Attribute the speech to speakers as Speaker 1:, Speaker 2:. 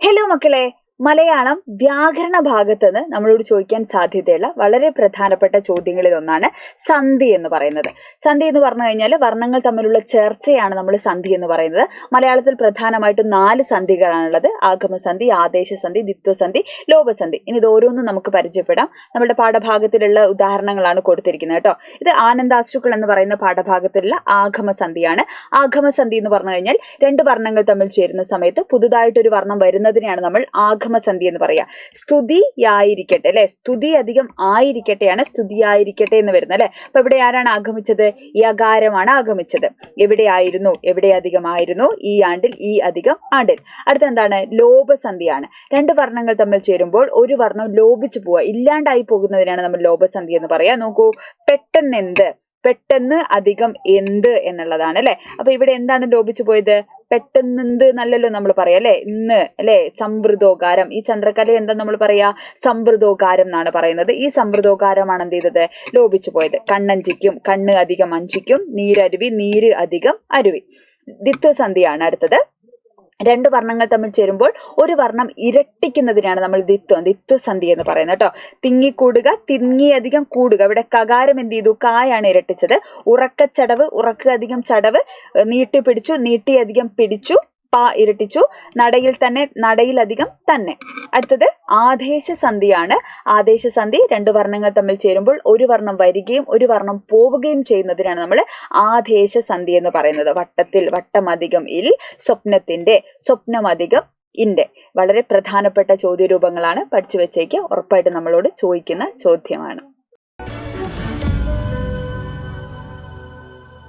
Speaker 1: Hello മക്കളെ, മലയാളം വ്യാകരണ ഭാഗത്ത് നിന്ന് നമ്മളോട് ചോദിക്കാൻ സാധ്യതയുള്ള വളരെ പ്രധാനപ്പെട്ട ചോദ്യങ്ങളിൽ ഒന്നാണ് സന്ധി എന്ന് പറയുന്നത്. സന്ധി എന്ന് പറഞ്ഞു കഴിഞ്ഞാൽ വർണ്ണങ്ങൾ തമ്മിലുള്ള ചേർച്ചയാണ് നമ്മൾ സന്ധി എന്ന് പറയുന്നത്. മലയാളത്തിൽ പ്രധാനമായിട്ടും 4 സന്ധികളാണുള്ളത്: ആഗമസന്ധി, ആദേശസന്ധി, ദ്വിത്വസന്ധി, ലോപസന്ധി. ഇനി ഇത് ഓരോന്നും നമുക്ക് പരിചയപ്പെടാം. നമ്മുടെ പാഠഭാഗത്തിലുള്ള ഉദാഹരണങ്ങളാണ് കൊടുത്തിരിക്കുന്നത് കേട്ടോ. ഇത് ആനന്ദാശ്രുക്കൾ എന്ന് പറയുന്ന പാഠഭാഗത്തിലുള്ള ആഗമസന്ധിയാണ്. ആഗമസന്ധി എന്ന് പറഞ്ഞു കഴിഞ്ഞാൽ 2 വർണ്ണങ്ങൾ തമ്മിൽ ചേരുന്ന സമയത്ത് പുതുതായിട്ടൊരു വർണ്ണം വരുന്നതിനെയാണ് നമ്മൾ ആഗമസന്ധി എന്ന് പറയാ. സ്തുതിയായിരിക്കട്ടെ അല്ലെ, സ്തുതി അധികം ആയിരിക്കട്ടെയാണ് സ്തുതിയായിരിക്കട്ടെ എന്ന് വരുന്നത് അല്ലെ. അപ്പൊ ഇവിടെ ആരാണ് ആഗമിച്ചത്? യകാരമാണ് ആഗമിച്ചത്. എവിടെയായിരുന്നു? എവിടെ അധികമായിരുന്നു? ഈ ആണ്ടിൽ, ഈ അധികം ആണ്ടിൽ. അടുത്ത എന്താണ്? ലോപസന്ധിയാണ്. 2 വർണ്ണങ്ങൾ തമ്മിൽ ചേരുമ്പോൾ ഒരു വർണ്ണം ലോപിച്ചു പോവുക, ഇല്ലാണ്ടായി പോകുന്നതിനാണ് നമ്മൾ ലോപസന്ധി എന്ന് പറയാ. നോക്കൂ, പെട്ടെന്നെന്ത്, പെട്ടെന്ന് അധികം എന്ത് എന്നുള്ളതാണ് അല്ലെ. അപ്പൊ ഇവിടെ എന്താണ് ലോപിച്ചു പോയത്? പെട്ടെന്നെന്ത് നല്ലല്ലോ നമ്മൾ പറയാ അല്ലെ, ഇന്ന് അല്ലെ. സംവൃതോകാരം, ഈ ചന്ദ്രക്കല എന്താ നമ്മൾ പറയാ? സംവൃതോകാരം എന്നാണ് പറയുന്നത്. ഈ സംവൃതോകാരമാണ് എന്ത് ചെയ്തത്? ലോപിച്ചു പോയത്. കണ്ണഞ്ചിക്കും, കണ്ണ് അധികം അഞ്ചിക്കും, നീരരുവി, നീര് അധികം അരുവി. ദ്വിത്വസന്ധിയാണ് അടുത്തത്. 2 വർണ്ണങ്ങൾ തമ്മിൽ ചേരുമ്പോൾ ഒരു വർണ്ണം ഇരട്ടിക്കുന്നതിനാണ് നമ്മൾ ദ്വിത്വസന്ധി എന്ന് പറയുന്നത് കേട്ടോ. തിങ്ങിക്കൂടുക, തിങ്ങിയധികം കൂടുക. ഇവിടെ കകാരം എന്ത് ചെയ്തു? കായാണ് ഇരട്ടിച്ചത്. ഉറക്കച്ചടവ്, ഉറക്ക അധികം ചടവ്. നീട്ടിപ്പിടിച്ചു, നീട്ടിയധികം പിടിച്ചു. പാ ഇരട്ടിച്ചു. നടയിൽ തന്നെ, നടയിലധികം തന്നെ. അടുത്തത് ആദേശസന്ധിയാണ്. ആദേശസന്ധി 2 വർണ്ണങ്ങൾ തമ്മിൽ ചേരുമ്പോൾ ഒരു വർണ്ണം വരികയും ഒരു വർണ്ണം പോവുകയും ചെയ്യുന്നതിനാണ് നമ്മൾ ആദേശസന്ധി എന്ന് പറയുന്നത്. വട്ടത്തിൽ, വട്ടമധികം ഇൽ, സ്വപ്നത്തിന്റെ, സ്വപ്നമധികം ഇന്റെ. വളരെ പ്രധാനപ്പെട്ട ചോദ്യരൂപങ്ങളാണ്. പഠിച്ചു വെച്ചേക്ക്. ഉറപ്പായിട്ട് നമ്മളോട് ചോദിക്കുന്ന ചോദ്യമാണ്.